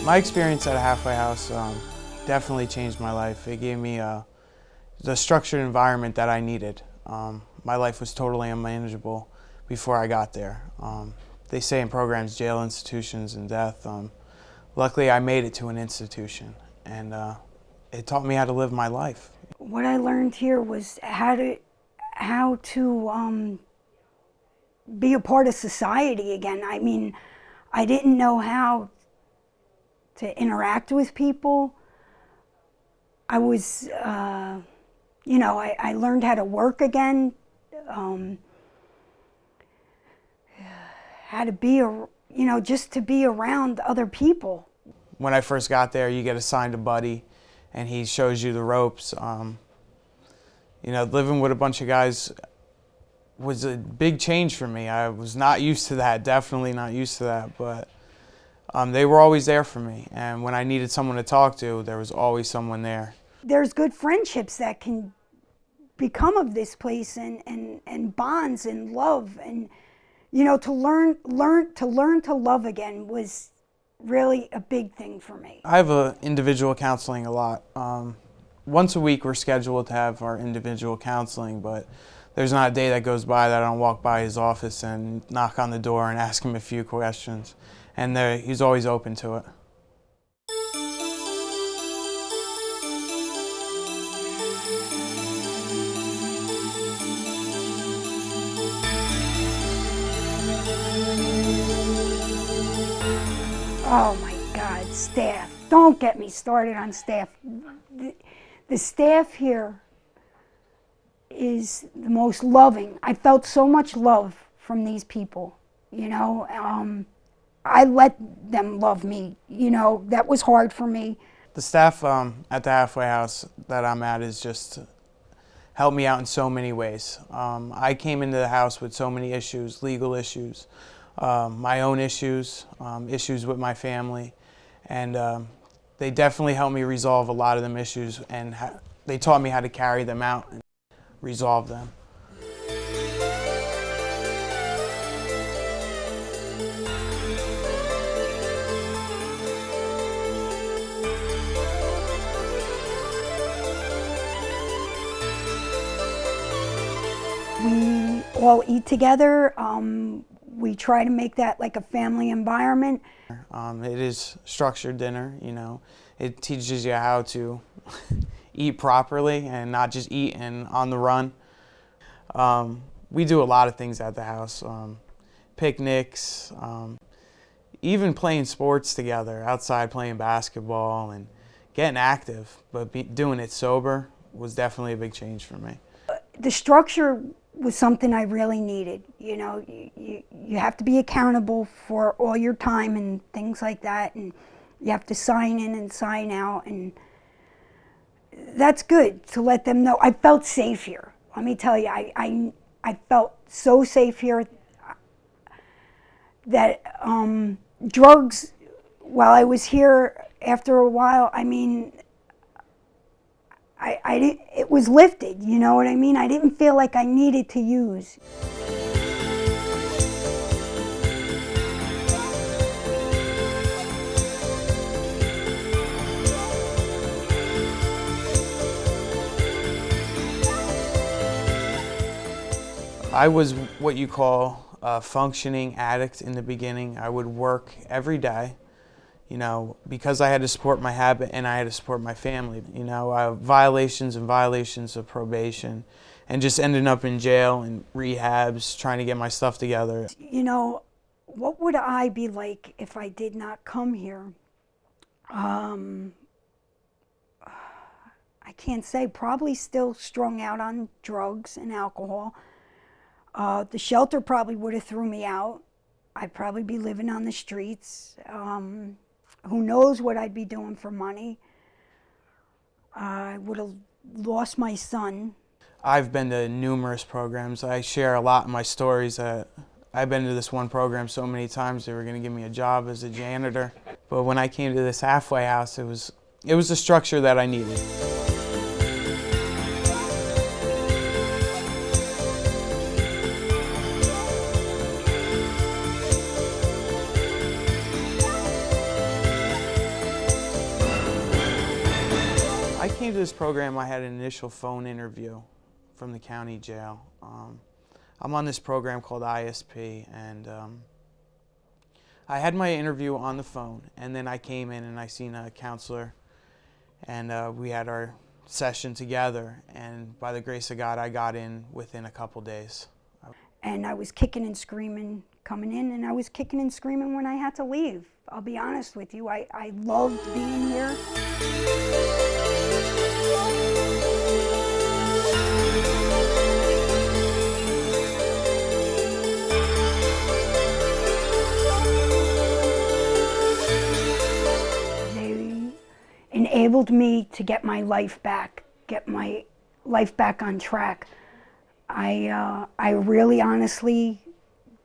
My experience at a halfway house definitely changed my life. It gave me the structured environment that I needed. My life was totally unmanageable before I got there. They say in programs, jail, institutions, and death. Luckily, I made it to an institution, and it taught me how to live my life. What I learned here was how to be a part of society again. I mean, I didn't know how to interact with people. I was, you know, I learned how to work again, how to be, you know, just to be around other people. When I first got there, you get assigned a buddy, and he shows you the ropes. You know, living with a bunch of guys was a big change for me. I was not used to that, definitely not used to that, but they were always there for me. And when I needed someone to talk to, there was always someone there. There's good friendships that can become of this place, and bonds and love, and you know, to learn to love again was really a big thing for me. I have individual counseling a lot. Once a week we're scheduled to have our individual counseling, but there's not a day that goes by that I don't walk by his office and knock on the door and ask him a few questions. And he's always open to it. Oh my God, staff. Don't get me started on staff. The staff here is the most loving. I felt so much love from these people, you know. I let them love me, you know. That was hard for me. The staff at the halfway house that I'm at is just helped me out in so many ways. I came into the house with so many issues, legal issues, my own issues, issues with my family, and they definitely helped me resolve a lot of them issues, and they taught me how to carry them out and resolve them. We all eat together. We try to make that like a family environment. It is structured dinner, you know. It teaches you how to eat properly and not just eat and on the run. We do a lot of things at the house. Picnics, even playing sports together, outside playing basketball and getting active, but doing it sober was definitely a big change for me. The structure was something I really needed. You know, you have to be accountable for all your time and things like that, and you have to sign in and sign out, and that's good to let them know. I felt safe here. Let me tell you, I felt so safe here that drugs, while I was here, after a while, I mean, it was lifted, you know what I mean? I didn't feel like I needed to use. I was what you call a functioning addict in the beginning. I would work every day, you know, because I had to support my habit and I had to support my family. You know, violations and violations of probation, and just ending up in jail and rehabs, trying to get my stuff together. You know, what would I be like if I did not come here? I can't say. Probably still strung out on drugs and alcohol. The shelter probably would have threw me out. I'd probably be living on the streets. Who knows what I'd be doing for money. I would have lost my son. I've been to numerous programs. I share a lot in my stories. I've been to this one program so many times they were going to give me a job as a janitor. But when I came to this halfway house, it was the structure that I needed. came to this program, I had an initial phone interview from the county jail. I'm on this program called ISP, and I had my interview on the phone, and then I came in and I seen a counselor, and we had our session together, and by the grace of God, I got in within a couple days. And I was kicking and screaming coming in, and I was kicking and screaming when I had to leave. I'll be honest with you, I loved being here. They enabled me to get my life back, on track. I really honestly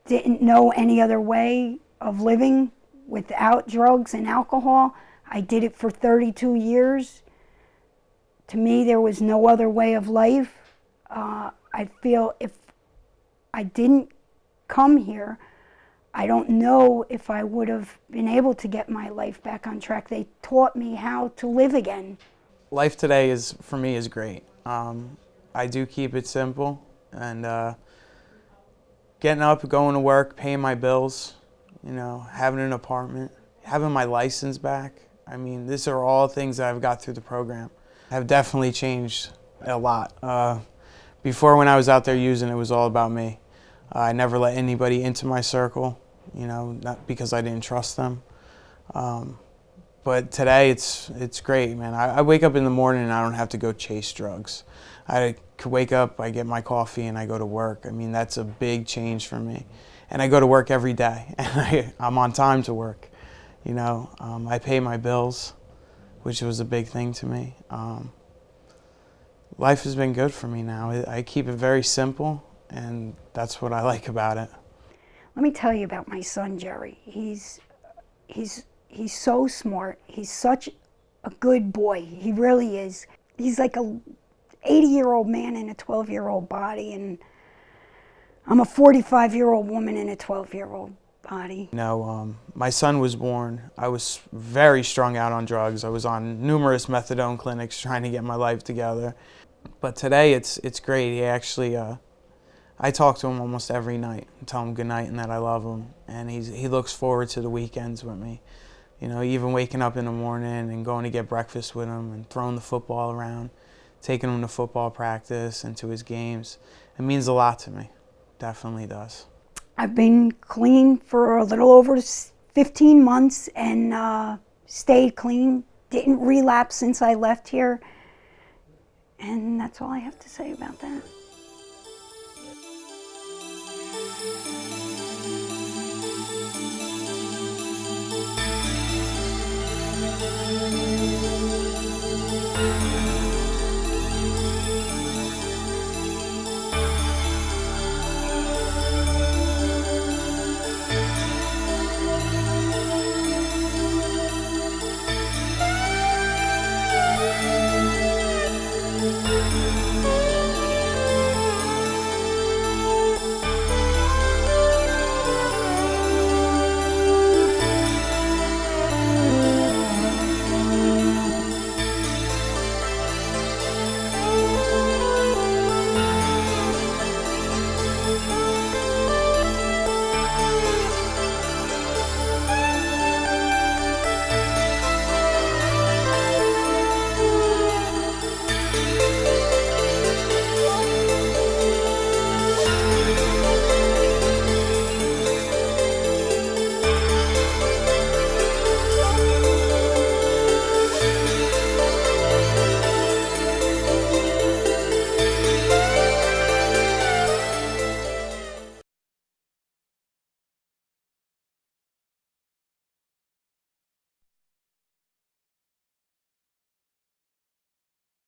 didn't know any other way of living without drugs and alcohol. I did it for 32 years. To me, there was no other way of life. I feel if I didn't come here, I don't know if I would have been able to get my life back on track. They taught me how to live again. Life today for me is great. I do keep it simple, and getting up, going to work, paying my bills, you know, having an apartment, having my license back. I mean, these are all things that I've got through the program. Have definitely changed a lot. Before, when I was out there using, it was all about me. I never let anybody into my circle, you know, not because I didn't trust them. But today, it's great, man. I wake up in the morning and I don't have to go chase drugs. I could wake up, I get my coffee, and I go to work. I mean, that's a big change for me. And I go to work every day, and I'm on time to work. You know, I pay my bills, which was a big thing to me. Life has been good for me now. I keep it very simple, and that's what I like about it. Let me tell you about my son, Jerry. He's so smart. He's such a good boy. He really is. He's like a 80-year-old man in a 12-year-old body, and I'm a 45-year-old woman in a 12-year-old body. You know, my son was born. I was very strung out on drugs. I was on numerous methadone clinics trying to get my life together. But today, it's great. He actually, I talk to him almost every night and tell him good night and that I love him. And he looks forward to the weekends with me. You know, even waking up in the morning and going to get breakfast with him and throwing the football around, taking him to football practice and to his games. It means a lot to me. Definitely does. I've been clean for a little over 15 months and stayed clean. Didn't relapse since I left here. And that's all I have to say about that.